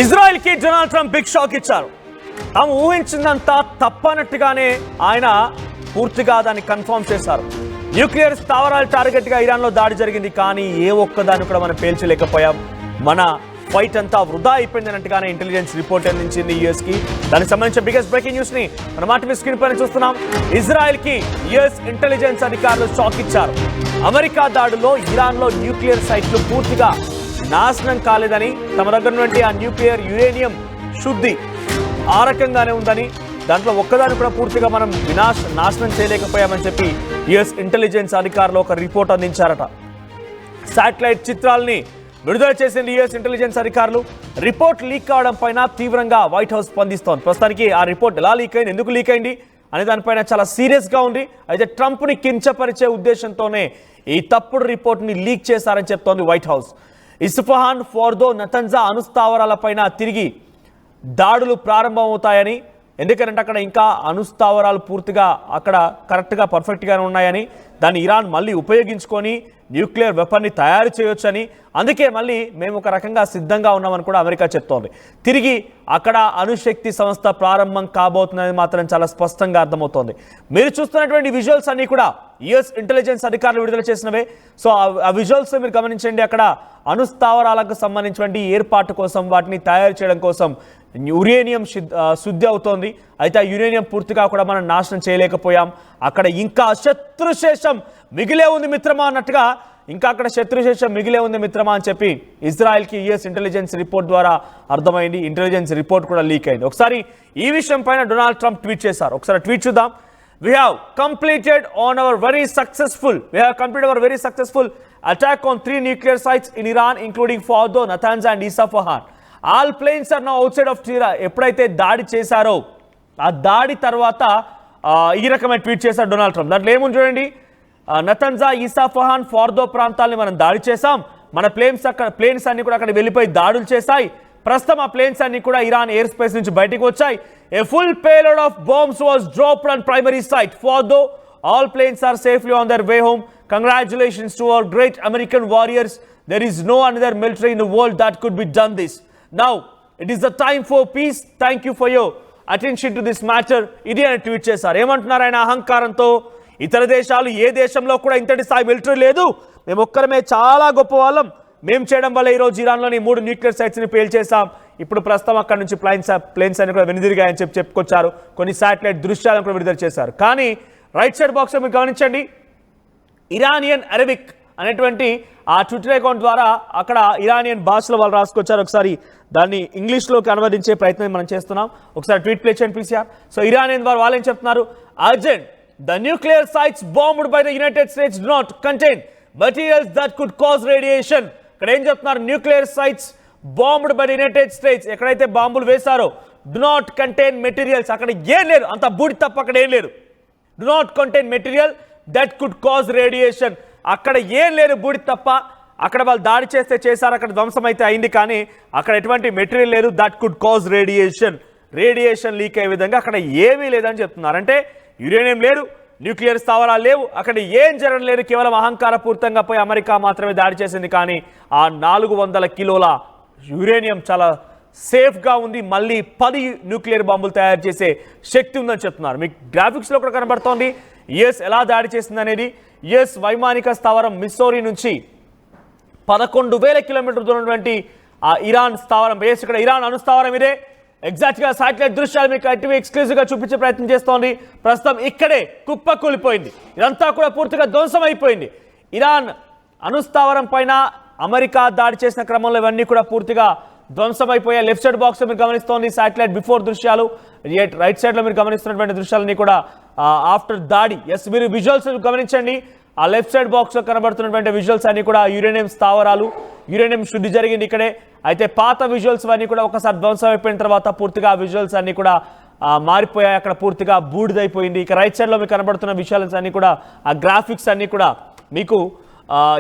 Israel కి Donald Trump big shock ఇచ్చారు. తాము ఊహించిందంతా తప్పనట్టుగానే ఆయన పూర్తిగా దాన్ని కన్ఫర్మ్ చేశారు. న్యూక్లియర్ స్థావరాల టార్గెట్ గా ఇరాన్ లో దాడి జరిగింది, కానీ ఏ ఒక్కదాన్ని కూడా మనం పేల్చలేకపోయాం. మన ఫైట్ అంతా వృధా అయిపోయింది అన్నట్టుగానే ఇంటెలిజెన్స్ రిపోర్ట్ అందించింది యుఎస్ కి. దానికి సంబంధించిన బిగ్గెస్ట్ బ్రేకింగ్ న్యూస్ ని మన మాట స్క్రీన్ పైన చూస్తున్నాం. ఇజ్రాయెల్ కి యుఎస్ ఇంటెలిజెన్స్ అధికారులు షాక్ ఇచ్చారు. అమెరికా దాడులో ఇరాన్ లో న్యూక్లియర్ సైట్లు పూర్తిగా నాశనం కాలేదని, తమ దగ్గర నుండి ఆ న్యూక్లియర్ యురేనియం శుద్ధి ఆ రకంగానే ఉందని, దాంట్లో ఒక్కదాన్ని కూడా పూర్తిగా మనం నాశనం చేయలేకపోయామని చెప్పి యుఎస్ ఇంటెలిజెన్స్ అధికారులు ఒక రిపోర్ట్ అందించారట. శాటిలైట్ చిత్రాలని విడుదల చేసిన యుఎస్ ఇంటెలిజెన్స్ అధికారులు రిపోర్ట్ లీక్ కావడం పైన తీవ్రంగా వైట్ హౌస్ స్పందిస్తోంది. ప్రస్తుతానికి ఆ రిపోర్ట్ ఎలా లీక్ అయింది, ఎందుకు లీక్ అయింది అనే దానిపైన చాలా సీరియస్గా ఉంది. అయితే ట్రంప్ని కించపరిచే ఉద్దేశంతోనే ఈ తప్పుడు రిపోర్ట్ని లీక్ చేశారని చెప్తోంది వైట్ హౌస్. ఇస్ఫహాన్, ఫోర్దో, నతన్జా అణుస్థావరాలపైన తిరిగి దాడులు ప్రారంభమవుతాయని, ఎందుకంటే అక్కడ ఇంకా అణుస్థావరాలు పూర్తిగా అక్కడ కరెక్ట్గా పర్ఫెక్ట్గానే ఉన్నాయని, దాన్ని ఇరాన్ మళ్ళీ ఉపయోగించుకొని న్యూక్లియర్ వెపన్ని తయారు చేయొచ్చని, అందుకే మళ్ళీ మేము ఒక రకంగా సిద్ధంగా ఉన్నామని కూడా అమెరికా చెప్తోంది. తిరిగి అక్కడ అణుశక్తి సంస్థ ప్రారంభం కాబోతుందని మాత్రం చాలా స్పష్టంగా అర్థమవుతోంది. మీరు చూస్తున్నటువంటి విజువల్స్ అన్నీ కూడా యుఎస్ ఇంటెలిజెన్స్ అధికారులు విడుదల చేసినవే. సో ఆ విజువల్స్ మీరు గమనించండి. అక్కడ అణుస్థావరాలకు సంబంధించినటువంటి ఏర్పాటు కోసం, వాటిని తయారు చేయడం కోసం యురేనియం శుద్ధి అవుతోంది. అయితే ఆ యురేనియం పూర్తిగా కూడా మనం నాశనం చేయలేకపోయాం. అక్కడ ఇంకా శత్రుశేషం మిగిలే ఉంది మిత్రమా అన్నట్టుగా, ఇంకా అక్కడ శత్రుశేషం మిగిలే ఉంది మిత్రమా అని చెప్పి ఇజ్రాయెల్కి యుఎస్ ఇంటెలిజెన్స్ రిపోర్ట్ ద్వారా అర్థమైంది. ఇంటెలిజెన్స్ రిపోర్ట్ కూడా లీక్ అయింది. ఒకసారి ఈ విషయం పైన డొనాల్డ్ ట్రంప్ ట్వీట్ చేశారు. ఒకసారి ట్వీట్ చూద్దాం. We have completed our very successful attack on 3 nuclear sites in Iran, including Fordo, Natanz and Isfahan. All planes are now outside of Tehran. ఎప్పుడైతే దాడి చేశారో ఆ దాడి తర్వాత ఈ రకమైన ట్వీట్ చేశారు డొనాల్డ్ ట్రంప్. దాంట్లో ఏముంది చూడండి. నతన్జా, ఇస్ఫహాన్, ఫార్దో ప్రాంతాలని మనం దాడి చేశాం. మన ప్లేన్స్ అన్ని కూడా అక్కడ వెళ్ళిపోయి దాడులు చేశాయి. ప్రస్తుతం ఆ ప్లేన్స్ అన్ని కూడా ఇరాన్ ఎయిర్ స్పేస్ నుంచి బయటకు వచ్చాయి. A full payload of bombs was dropped on primary site. Fordo, all planes are safely on their way home. Congratulations to our great American warriors. There is no another military in the world that could be done this. Now, it is the time for peace. Thank you for your attention to this matter. ఇది అని tweet చేశారు. ఏమంటున్నారు ఆయన అహంకారంతో? ఇతర దేశాలు ఏ దేశంలో కూడా ఇంతటి స్థాయి మిలిటరీ లేదు, మేము ఒక్కరమే చాలా గొప్ప వాళ్ళం, మేము చేయడం వల్ల ఈరోజు ఇరాన్లోని 3 న్యూక్లియర్ సైట్స్ని పేల్చేశాం. ఇప్పుడు ప్రస్తుతం అక్కడ నుంచి ప్లేన్స్ అన్ని కూడా వెనుదిరిగాయని చెప్పుకొచ్చారు. కొన్ని శాటిలైట్ దృశ్యాలను కూడా విడుదల చేశారు. కానీ రైట్ సైడ్ బాక్స్లో మీరు గమనించండి, ఇరానియన్ అరబిక్ అనేటువంటి ఆ ట్విట్టర్ అకౌంట్ ద్వారా అక్కడ ఇరానియన్ భాషలో వాళ్ళు రాసుకొచ్చారు. ఒకసారి దాన్ని ఇంగ్లీష్లోకి అనువదించే ప్రయత్నం మనం చేస్తున్నాం. ఒకసారి ట్వీట్ ప్లే చేయండి ప్లీజ్. సో ఇరానియన్ వారు వాళ్ళు ఏం చెప్తున్నారు? Urgent, the nuclear sites bombed by the United States do not contain materials that could cause radiation. ఇక్కడ ఏం చెప్తున్నారు? Nuclear sites bombed by the United States, ఎక్కడైతే బాంబులు వేశారో, డు నాట్ కంటైన్ మెటీరియల్స్, అక్కడ ఏం లేదు, అంత బూడి తప్ప అక్కడ ఏం లేదు. Do not contain material that could cause radiation, అక్కడ ఏం లేదు బూడి తప్ప. అక్కడ వాళ్ళు దాడి చేశారు, అక్కడ ధ్వంసం అయితే అయింది, కానీ అక్కడ ఎటువంటి మెటీరియల్ లేదు. That could cause radiation leak అయ్యే విధంగా అక్కడ ఏమీ లేదని చెప్తున్నారు. అంటే యురేనియం లేదు, న్యూక్లియర్ స్థావరాలు లేవు, అక్కడ ఏం జరగడం లేదు. కేవలం అహంకారపూరితంగా పోయి అమెరికా మాత్రమే దాడి చేసింది. కానీ ఆ 400 కిలోల యురేనియం చాలా సేఫ్గా ఉంది. మళ్ళీ 10 న్యూక్లియర్ బాంబులు తయారు చేసే శక్తి ఉందని చెప్తున్నారు. మీకు గ్రాఫిక్స్లో కూడా కనబడుతోంది యుఎస్ ఎలా దాడి చేసింది అనేది. యుఎస్ వైమానిక స్థావరం మిస్సోరీ నుంచి 11,000 కిలోమీటర్ల దూరం ఉన్నటువంటి ఆ ఇరాన్ స్థావరం బేస్, ఇక్కడ ఇరాన్ అణుస్థావరం ఇదే. ఎగ్జాక్ట్గా శాటిలైట్ దృశ్యాలు మీకు అటువే ఎక్స్క్లూజివ్గా చూపించే ప్రయత్నం చేస్తోంది. ప్రస్తుతం ఇక్కడే కుప్పకూలిపోయింది, ఇదంతా కూడా పూర్తిగా ధ్వంసం అయిపోయింది. ఇరాన్ అణుస్థావరం పైన అమెరికా దాడి చేసిన క్రమంలో ఇవన్నీ కూడా పూర్తిగా ధ్వంసం అయిపోయాయి. లెఫ్ట్ సైడ్ బాక్స్లో మీరు గమనిస్తోంది శాటిలైట్ బిఫోర్ దృశ్యాలు, రైట్ సైడ్లో మీరు గమనిస్తున్నటువంటి దృశ్యాలన్నీ కూడా ఆఫ్టర్ దాడి. ఎస్, మీరు విజువల్స్ గమనించండి. ఆ లెఫ్ట్ సైడ్ బాక్స్లో కనబడుతున్నటువంటి విజువల్స్ అన్ని కూడా యురేనియం స్థావరాలు, యురేనియం శుద్ధి జరిగింది ఇక్కడే. అయితే పాత విజువల్స్ అన్నీ కూడా ఒకసారి ధ్వంసం అయిపోయిన తర్వాత పూర్తిగా ఆ విజువల్స్ అన్నీ కూడా మారిపోయాయి, అక్కడ పూర్తిగా బూడిదైపోయింది. ఇక రైట్ సైడ్లో మీకు కనబడుతున్న విజువల్స్ అన్నీ కూడా ఆ గ్రాఫిక్స్ అన్నీ కూడా మీకు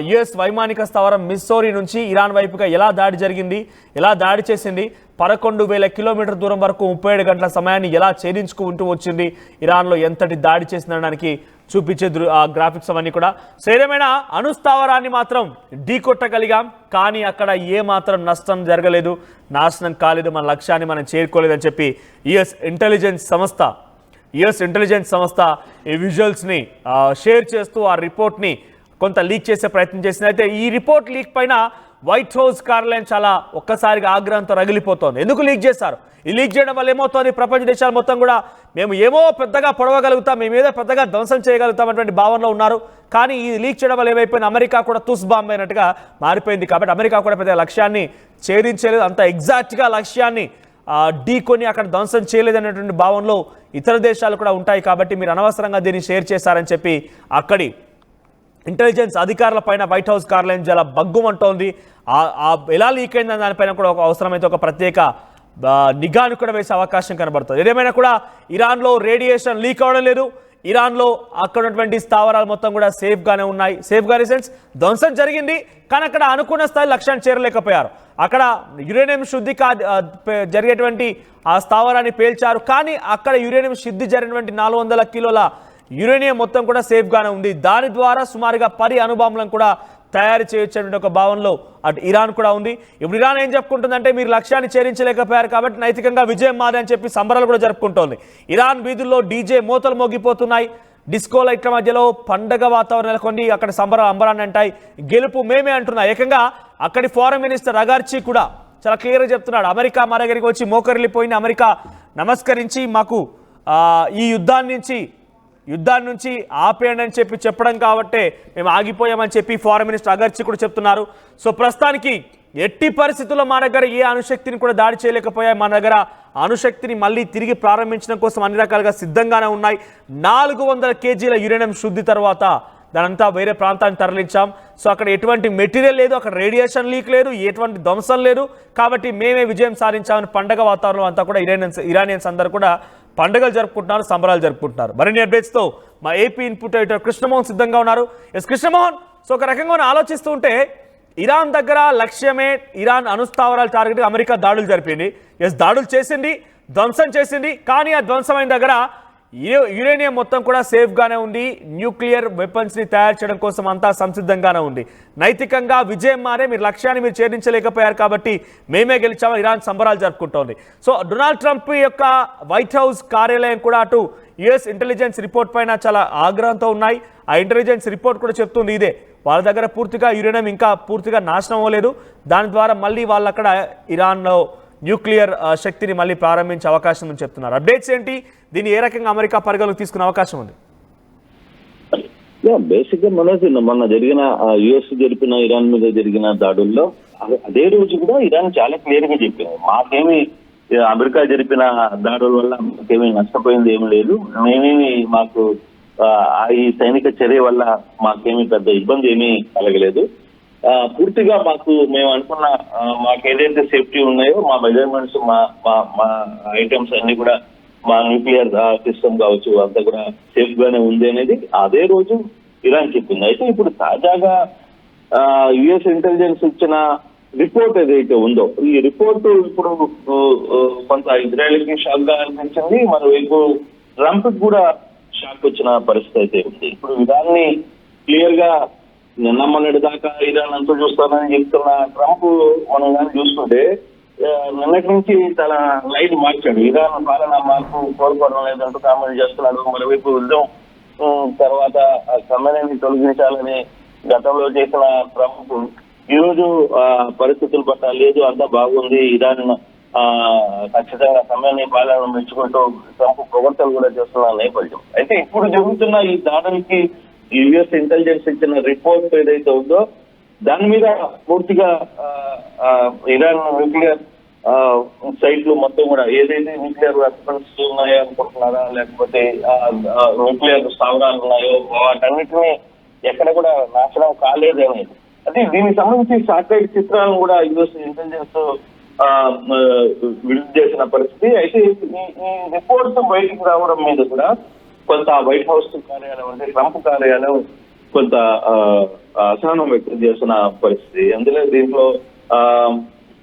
యుఎస్ వైమానిక స్థావరం మిస్సోరీ నుంచి ఇరాన్ వైపుగా ఎలా దాడి జరిగింది, ఎలా దాడి చేసింది, 11,000 కిలోమీటర్ దూరం వరకు 37 గంటల సమయాన్ని ఎలా ఛేదించుకుంటూ వచ్చింది, ఇరాన్లో ఎంతటి దాడి చేసిందనడానికి చూపించే ఆ గ్రాఫిక్స్ అవన్నీ కూడా. సో ఏదేమైనా అణుస్థావరాన్ని మాత్రం ఢీకొట్టగలిగాం, కానీ అక్కడ ఏ మాత్రం నష్టం జరగలేదు, నాశనం కాలేదు, మన లక్ష్యాన్ని మనం చేరుకోలేదని చెప్పి యుఎస్ ఇంటెలిజెన్స్ సంస్థ ఈ విజువల్స్ని షేర్ చేస్తూ ఆ రిపోర్ట్ని కొంత లీక్ చేసే ప్రయత్నం చేసింది. అయితే ఈ రిపోర్ట్ లీక్ పైన వైట్ హౌస్ కార్యాలయం చాలా ఒక్కసారిగా ఆగ్రహంతో రగిలిపోతోంది. ఎందుకు లీక్ చేశారు? ఈ లీక్ చేయడం వల్ల ఏమవుతుంది, ప్రపంచ దేశాలు మొత్తం కూడా మేము ఏమో పెద్దగా పొడవగలుగుతాం, మేమేదో పెద్దగా ధ్వంసం చేయగలుగుతాం అటువంటి భావనలో ఉన్నారు. కానీ ఈ లీక్ చేయడం వల్ల ఏమైపోయింది, అమెరికా కూడా తుస్ బాంబ్ అయినట్టుగా మారిపోయింది. కాబట్టి అమెరికా కూడా పెద్ద లక్ష్యాన్ని ఛేదించలేదు, అంత ఎగ్జాక్ట్గా లక్ష్యాన్ని ఢీకొని అక్కడ ధ్వంసం చేయలేదనేటువంటి భావనలో ఇతర దేశాలు కూడా ఉంటాయి. కాబట్టి మీరు అనవసరంగా దీన్ని షేర్ చేశారని చెప్పి అక్కడి ఇంటెలిజెన్స్ అధికారుల పైన వైట్ హౌస్ కార్యాలయం చాలా బగ్గుమంటోంది. ఎలా లీక్ అయిందని దానిపైన కూడా ఒక అవసరమైతే ఒక ప్రత్యేక నిఘాను కూడా వేసే అవకాశం కనబడుతుంది. ఏదేమైనా కూడా ఇరాన్లో రేడియేషన్ లీక్ అవ్వడం లేదు, ఇరాన్లో అక్కడ ఉన్నటువంటి స్థావరాలు మొత్తం కూడా సేఫ్గానే ఉన్నాయి. సేఫ్గానే సెన్స్ ధ్వంసం జరిగింది, కానీ అక్కడ అనుకున్న స్థాయి లక్ష్యాన్ని చేరలేకపోయారు. అక్కడ యురేనియం శుద్ధి జరిగేటువంటి ఆ స్థావరాన్ని పేల్చారు, కానీ అక్కడ యురేనియం శుద్ధి జరిగినటువంటి 400 కిలోల యురేనియం మొత్తం కూడా సేఫ్గానే ఉంది. దాని ద్వారా సుమారుగా 10 అణుబాంబులను కూడా తయారు చేయొచ్చే ఒక భావనలో అటు ఇరాన్ కూడా ఉంది. ఇప్పుడు ఇరాన్ ఏం చెప్పుకుంటుందంటే మీరు లక్ష్యాన్ని చేరించలేకపోయారు కాబట్టి నైతికంగా విజయం మాది అని చెప్పి సంబరాలు కూడా జరుపుకుంటోంది. ఇరాన్ వీధుల్లో డీజే మోతలు మోగిపోతున్నాయి, డిస్కో లైట్ల మధ్యలో పండగ వాతావరణం నెలకొంది, అక్కడ అంబరాన్ని అంటాయి, గెలుపు మేమే అంటున్నాయి. ఏకంగా అక్కడి ఫారెన్ మినిస్టర్ అగార్చి కూడా చాలా క్లియర్గా చెప్తున్నాడు, అమెరికా మా దగ్గరికి వచ్చి మోకరిల్లిపోయింది, అమెరికా నమస్కరించి మాకు ఈ యుద్ధాన్ని నుంచి ఆపేయండి అని చెప్పడం కాబట్టే మేము ఆగిపోయామని చెప్పి ఫారెన్ మినిస్టర్ అగర్చి కూడా చెప్తున్నారు. సో ప్రస్తుతానికి ఎట్టి పరిస్థితుల్లో మా దగ్గర ఏ అణుశక్తిని కూడా దాడి చేయలేకపోయాయి, మన దగ్గర అణుశక్తిని మళ్ళీ తిరిగి ప్రారంభించడం కోసం అన్ని రకాలుగా సిద్ధంగానే ఉన్నాయి. 400 కేజీల యురేనియం శుద్ధి తర్వాత దానంతా వేరే ప్రాంతానికి తరలించాం. సో అక్కడ ఎటువంటి మెటీరియల్ లేదు, అక్కడ రేడియేషన్ లీక్ లేదు, ఎటువంటి ధ్వంసం లేదు, కాబట్టి మేమే విజయం సాధించామని పండగ వాతావరణం అంతా కూడా ఇరానియన్స్ అందరూ కూడా పండుగలు జరుపుకుంటున్నారు, సంబరాలు జరుపుకుంటున్నారు. మరిన్ని అప్డేట్స్తో మా ఏపీ ఇన్పుట్ ఎడిటర్ కృష్ణమోహన్ సిద్ధంగా ఉన్నారు. ఎస్ కృష్ణమోహన్, సో ఒక రకంగా ఆలోచిస్తూ ఉంటే ఇరాన్ దగ్గర లక్ష్యమే ఇరాన్ అణుస్థావరాలు టార్గెట్గా అమెరికా దాడులు జరిపింది. ఎస్ దాడులు చేసింది, ధ్వంసం చేసింది, కానీ ఆ ధ్వంసమైన దగ్గర యురేనియం మొత్తం కూడా సేఫ్గానే ఉంది. న్యూక్లియర్ వెపన్స్ని తయారు చేయడం కోసం అంతా సంసిద్ధంగానే ఉంది. నైతికంగా విజయం మారే మీరు లక్ష్యాన్ని మీరు ఛేదించలేకపోయారు కాబట్టి మేమే గెలిచామని ఇరాన్ సంబరాలు జరుపుకుంటోంది. సో డొనాల్డ్ ట్రంప్ యొక్క వైట్ హౌస్ కార్యాలయం కూడా అటు యుఎస్ ఇంటెలిజెన్స్ రిపోర్ట్ పైన చాలా ఆగ్రహంతో ఉన్నాయి. ఆ ఇంటెలిజెన్స్ రిపోర్ట్ కూడా చెప్తుంది ఇదే, వాళ్ళ దగ్గర పూర్తిగా యురేనియం ఇంకా పూర్తిగా నాశనం అవ్వలేదు, దాని ద్వారా మళ్ళీ వాళ్ళు అక్కడ ఇరాన్లో న్యూక్లియర్ శక్తిని మళ్ళీ ప్రారంభించే అవకాశం ఉందని చెప్తున్నారు. అప్డేట్స్ ఏంటి, దీన్ని ఏ రకంగా అమెరికా పరిగణలోకి తీసుకునే అవకాశం ఉంది? బేసిక్ గా మొన్న జరిగిన యుఎస్ జరిపిన ఇరాన్ మీద జరిగిన దాడుల్లో అదే రోజు కూడా ఇరాన్ చాలా క్లియర్ గా చెప్పింది, మాకేమి అమెరికా జరిపిన దాడుల వల్ల మాకేమీ నష్టపోయింది ఏమి లేదు, మాకు ఈ సైనిక చర్య వల్ల మాకేమీ పెద్ద ఇబ్బంది ఏమీ కలగలేదు, పూర్తిగా మేము అనుకున్న మాకు ఏదైతే సేఫ్టీ ఉన్నాయో మా మెజర్మెంట్స్ మా ఐటమ్స్ అన్ని కూడా మా న్యూక్లియర్ సిస్టమ్ కావచ్చు అంతా కూడా సేఫ్ గానే ఉంది అనేది అదే రోజు ఇరాన్ చెప్పింది. అయితే ఇప్పుడు తాజాగా యుఎస్ ఇంటెలిజెన్స్ ఇచ్చిన రిపోర్ట్ ఏదైతే ఉందో ఈ రిపోర్టు ఇప్పుడు కొంత ఇజ్రాయెల్కి షాక్ గా అనిపించింది, మరోవైపు ట్రంప్ కూడా షాక్ వచ్చిన పరిస్థితి అయితే ఉంది. ఇప్పుడు ఇరాన్ని క్లియర్ గా నిన్న మొన్నటి దాకా ఇరాన్ అంతా చూస్తానని చెప్తున్న ట్రంప్ మనం కానీ చూసుకుంటే నిన్నటి నుంచి చాలా లైన్ మార్చాడు. ఇరాన్ పాలన మార్పు కోరుకోవడం లేదంటూ కామెంట్ చేస్తున్నాడు. మరోవైపు యుద్ధం తర్వాత సమ్మెని తొలగించాలని గతంలో చేసిన ట్రంప్ ఈ రోజు పరిస్థితుల పట్ల లేదు, అంతా బాగుంది, ఇరాన్ ఖచ్చితంగా సమ్మెని పాలన మెచ్చుకుంటూ ట్రంప్ ప్రవర్తనలు కూడా చేస్తున్న నేపథ్యం. అయితే ఇప్పుడు జరుగుతున్న ఈ దాడులకి యుఎస్ ఇంటెలిజెన్స్ ఇచ్చిన రిపోర్ట్ ఏదైతే ఉందో దాని మీద పూర్తిగా ఇరాన్ న్యూక్లియర్ సైట్లు మొత్తం కూడా ఏదైతే న్యూక్లియర్ వెపన్స్ ఉన్నాయో అనుకుంటున్నారా, లేకపోతే న్యూక్లియర్ స్థావరాలు ఉన్నాయో వాటన్నిటిని ఎక్కడ కూడా నాశనం కాలేదనేది. అంటే దీనికి సంబంధించి శాటిలైట్ చిత్రాలను కూడా యుఎస్ ఇంటెలిజెన్స్ విడుదల చేసిన పరిస్థితి. అయితే ఈ రిపోర్ట్స్ బయటికి రావడం మీద కూడా కొంత వైట్ హౌస్ కార్యాలయం అంటే ట్రంప్ కార్యాలయం కొంత అసహనం వ్యక్తం చేస్తున్న పరిస్థితి. అందులో దీంట్లో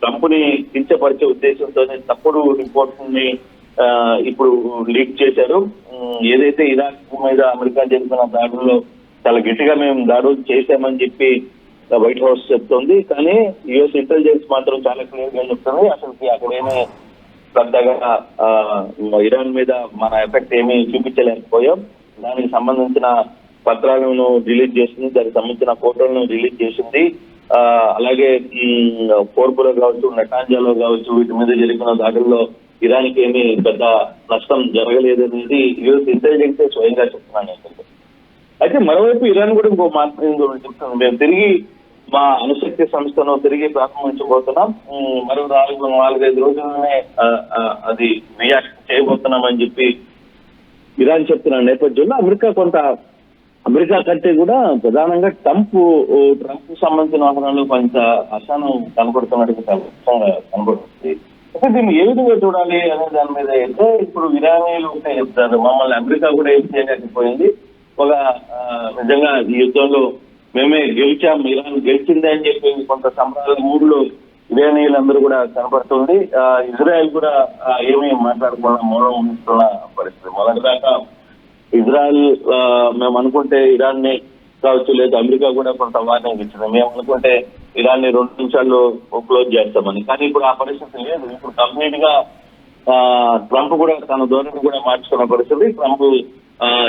ట్రంప్ ని కించపరిచే ఉద్దేశంతోనే తప్పుడు రిపోర్ట్ ని ఇప్పుడు లీక్ చేశారు. ఏదైతే ఇరాక్ మీద అమెరికా జరిపిన దాడుల్లో చాలా గట్టిగా మేము దాడులు చేశామని చెప్పి వైట్ హౌస్ చెప్తోంది. కానీ యుఎస్ ఇంటెలిజెన్స్ మాత్రం చాలా క్లియర్ గా చెప్తుంది అసలుకి అక్కడేమీ పెద్దగా ఇరాన్ మీద మన ఎఫెక్ట్ ఏమీ చూపించలేకపోయాం. దానికి సంబంధించిన పత్రాలను రిలీజ్ చేసింది, దానికి సంబంధించిన ఫోటోలను రిలీజ్ చేసింది. అలాగే ఫోర్పులో కావచ్చు, నెటాంజాలో కావచ్చు, వీటి మీద జరిగిన దాడుల్లో ఇరాన్కి ఏమీ పెద్ద నష్టం జరగలేదు అనేది యుఎస్ ఇంటెలిజెన్సే స్వయంగా చెప్తున్నాను. అయితే మరోవైపు ఇరాన్ కూడా ఇంకో మాట చెప్తుంది, మేము తిరిగి మా అణుశక్తి సంస్థను తిరిగి ప్రారంభించబోతున్నాం, మరో 4-5 రోజుల్లోనే అది రియాక్ట్ చేయబోతున్నామని చెప్పి ఇరాన్ చెప్తున్న నేపథ్యంలో అమెరికా కంటే కూడా ప్రధానంగా ట్రంప్ సంబంధించిన వ్యవహారాలు కొంత అసహనం కనబడుతున్నట్టు కనబడుతుంది. అయితే దీన్ని ఏ విధంగా చూడాలి అనే దాని మీద అయితే ఇప్పుడు ఇరానీలు ఒకటే చెప్తారు, మమ్మల్ని అమెరికా కూడా ఏం చేయలేకపోయింది, ఒక నిజంగా ఈ యుద్ధంలో మేమే గెలిచాం, ఇరాన్ గెలిచింది అని చెప్పి కొంత సంబరాల మూడులో ఇరానీయులందరూ కూడా కనపడుతుంది. ఇజ్రాయెల్ కూడా ఏమీ మాట్లాడకుండా మౌనం ఉంటున్న పరిస్థితి. మొదటిదాకా ఇజ్రాయెల్ మేము అనుకుంటే ఇరాన్ ని కావచ్చు, లేదా అమెరికా కూడా కొంత వార్నింగ్ ఇచ్చింది, మేము అనుకుంటే ఇరాన్ ని 2 నిమిషాల్లో క్లోజ్ చేస్తామని. కానీ ఇప్పుడు ఆ పరిస్థితి లేదు. ఇప్పుడు కంప్లీట్ గా ట్రంప్ కూడా తన ధోరణి కూడా మార్చుకున్న పరిస్థితి. ట్రంప్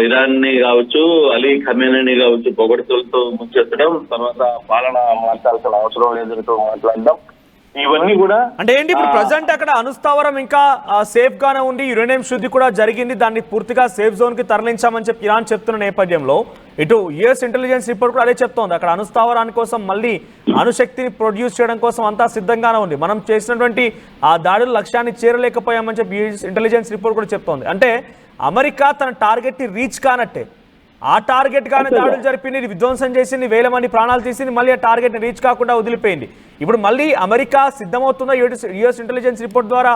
ఇరాన్ ని కావచ్చు, అలీ ఖమేనీని కావచ్చు పొగడ్తలతో ముంచెత్తడం, తర్వాత పాలన మార్చాల్సిన అవసరం లేదంటూ మాట్లాడడం, ఇవన్నీ కూడా అంటే ఏంటి ఇప్పుడు ప్రజెంట్ అక్కడ అణుస్థావరం ఇంకా సేఫ్ గానే ఉంది, యురేనియం శుద్ధి కూడా జరిగింది, దాన్ని పూర్తిగా సేఫ్ జోన్ కి తరలించామని చెప్పి ఇరాన్ చెప్తున్న నేపథ్యంలో ఇటు యుఎస్ ఇంటెలిజెన్స్ రిపోర్ట్ కూడా అదే చెప్తోంది, అక్కడ అణుస్థావరాని కోసం మళ్ళీ అణుశక్తిని ప్రొడ్యూస్ చేయడం కోసం అంతా సిద్ధంగానే ఉంది, మనం చేసినటువంటి ఆ దాడుల లక్ష్యాన్ని చేరలేకపోయామని చెప్పి యుఎస్ ఇంటెలిజెన్స్ రిపోర్ట్ కూడా చెప్తోంది. అంటే అమెరికా తన టార్గెట్ ని రీచ్ కానట్టే, ఆ టార్గెట్ గానే దాడులు జరిపింది, విధ్వంసం చేసింది, 1000 మంది ప్రాణాలు తీసింది, మళ్ళీ ఆ టార్గెట్ ని రీచ్ కాకుండా వదిలిపోయింది. ఇప్పుడు మళ్ళీ అమెరికా సిద్ధమవుతుందా యుఎస్ ఇంటెలిజెన్స్ రిపోర్ట్ ద్వారా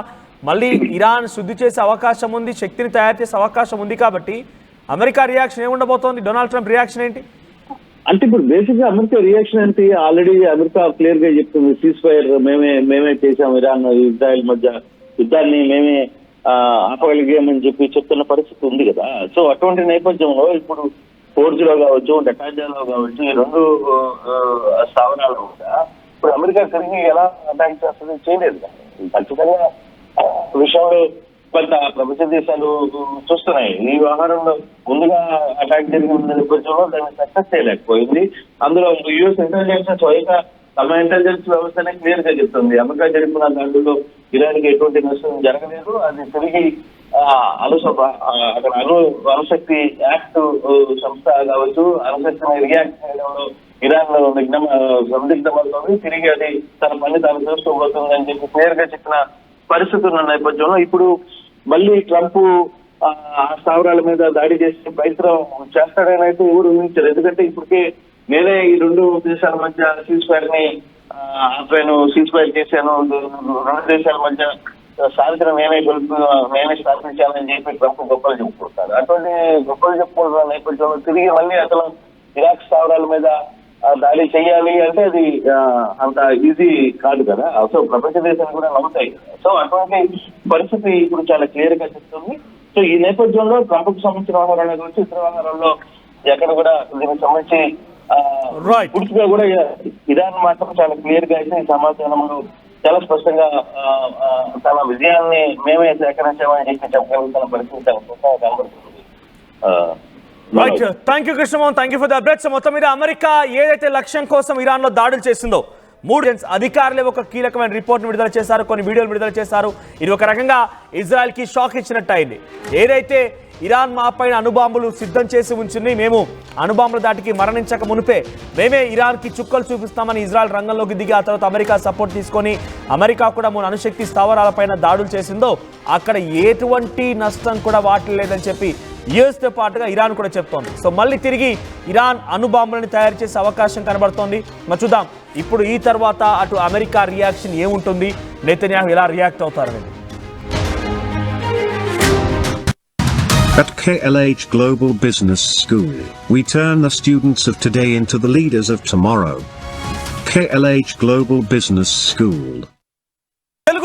మళ్ళీ ఇరాన్ శుద్ధి చేసే అవకాశం ఉంది, శక్తిని తయారు చేసే అవకాశం ఉంది. కాబట్టి అమెరికా రియాక్షన్ ఏముండబోతోంది, డొనాల్డ్ ట్రంప్ రియాక్షన్ ఏంటి? అంటే ఇప్పుడు బేసిక్ గా అమెరికా రియాక్షన్ ఏంటి, ఆల్రెడీ అమెరికా క్లియర్ గా చెప్తుంది, సీజ్ ఫైర్ మేమే చేసాం, ఇరాన్ ఇజ్రాయెల్ మధ్య యుద్ధాన్ని మేమే ఆపగలిగామని చెప్పి చెప్తున్న పరిస్థితి ఉంది కదా. సో అటువంటి నేపథ్యంలో ఇప్పుడు ఫోర్జ్లో కావచ్చు, డెటాంజాలో కావచ్చు, ఈ 2 స్థావరాలు కూడా ఇప్పుడు అమెరికా తిరిగి ఎలా అటాక్ చేస్తుంది చేయలేదు. ఖచ్చితంగా విషయంలో కొంత ప్రపంచ దేశాలు చూస్తున్నాయి. ఈ వ్యవహారంలో ముందుగా అటాక్ జరిగిన నేపథ్యంలో దాన్ని సక్సెస్ చేయలేకపోయింది. అందులో యుఎస్ ఇంటెలిజెన్స్ స్వయంగా తమ ఇంటెలిజెన్స్ వ్యవస్థనే క్లియర్ గా చెప్తుంది, అమెరికా జరిపిన దాడుల్లో ఇరాన్కి ఎటువంటి నష్టం జరగలేదు, అది తిరిగి అక్కడ అణుశక్తి యాక్ట్ సంస్థ కావచ్చు, అణుశక్తిని రియాక్ట్ చేయడంలో ఇరాన్ సందిగ్ధమవుతుంది, తిరిగి అది తన పని తాను చూసుకోబోతుంది అని చెప్పి క్లియర్ గా చెప్పిన పరిస్థితి ఉన్న నేపథ్యంలో ఇప్పుడు మళ్ళీ ట్రంప్ ఆ స్థావరాల మీద దాడి చేసే ప్రయత్నం చేస్తాడని అయితే ఎవరు ఊహించారు. ఎందుకంటే ఇప్పటికే నేనే ఈ 2 దేశాల మధ్య సీజ్ ఫైర్ ని సీజ్ ఫైర్ చేశాను, 2 దేశాల మధ్య శాంతిని నేనే స్థాపించానని చెప్పి ట్రంప్ గొప్పలు చెప్పుకుంటారు. అటువంటి గొప్పలు చెప్పుకుంటున్న నేపథ్యంలో తిరిగి మళ్ళీ అసలు ఇరాక్ స్థావరాల మీద దాడి చేయాలి అంటే అది అంత ఈజీ కాదు కదా. సో ప్రపంచ దేశాలు కూడా నమ్ముతాయి కదా. సో అటువంటి పరిస్థితి ఇప్పుడు చాలా క్లియర్ గా చెప్తుంది. సో ఈ నేపథ్యంలో ట్రంప్ సంబంధించిన వ్యవహారాల గురించి ఇతర వ్యవహారాల్లో ఎక్కడ కూడా దీనికి సంబంధించి పూర్తిగా కూడా ఇరాన్ మాత్రం చాలా క్లియర్ గా అయితే ఈ సమాచారంలో చాలా స్పష్టంగా తన విజయాన్ని మేమే సేకరించామని చెప్పి చెప్పగలుగుతున్న పరిస్థితి కనబడుతుంది. Right, thank you Krishnamohan, thank you for the updates. మొత్తం మీద అమెరికా ఏదైతే లక్ష్యం కోసం ఇరాన్ లో దాడులు చేసిందో 3 అధికారులే ఒక కీలకమైన రిపోర్ట్ విడుదల చేశారు, కొన్ని వీడియోలు విడుదల చేశారు. ఇది ఒక రకంగా ఇజ్రాయెల్ కి షాక్ ఇచ్చినట్టు అయింది. ఏదైతే ఇరాన్ మా పైన అణుబాంబులు సిద్ధం చేసి ఉంచింది, మేము అణుబాంబుల దాటికి మరణించక మునిపే మేమే ఇరాన్ కి చుక్కలు చూపిస్తామని ఇజ్రాయెల్ రంగంలోకి దిగి ఆ తర్వాత అమెరికా సపోర్ట్ తీసుకొని అమెరికా కూడా 3 అణుశక్తి స్థావరాలపైన దాడులు చేసిందో అక్కడ ఎటువంటి నష్టం కూడా వాటిల్లేదని చెప్పి యుఎస్ తో పాటుగా ఇరాన్ కూడా చెప్తోంది. సో మళ్ళీ తిరిగి ఇరాన్ అణుబాంబులను తయారు చేసే అవకాశం కనబడుతోంది. మరి చూద్దాం ఇప్పుడు ఈ తర్వాత అటు అమెరికా రియాక్షన్ ఏముంటుంది, నెతన్యాహు ఎలా react అవుతారనేది. At KLH Global Business School, we turn the students of today into the leaders of tomorrow. KLH Global Business School.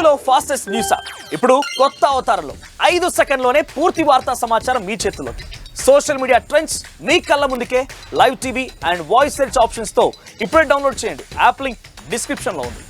తెలుగులో ఫాస్టెస్ట్ న్యూస్ యాప్ ఇప్పుడు కొత్త అవతారంలో 5 సెకండ్లోనే పూర్తి వార్తా సమాచారం మీ చేతుల్లో. సోషల్ మీడియా ట్రెండ్స్ మీ కళ్ళ ముందుకే live TV and voice search options తో ఇప్పుడే డౌన్లోడ్ చేయండి. యాప్ లింక్ డిస్క్రిప్షన్ లో ఉంది.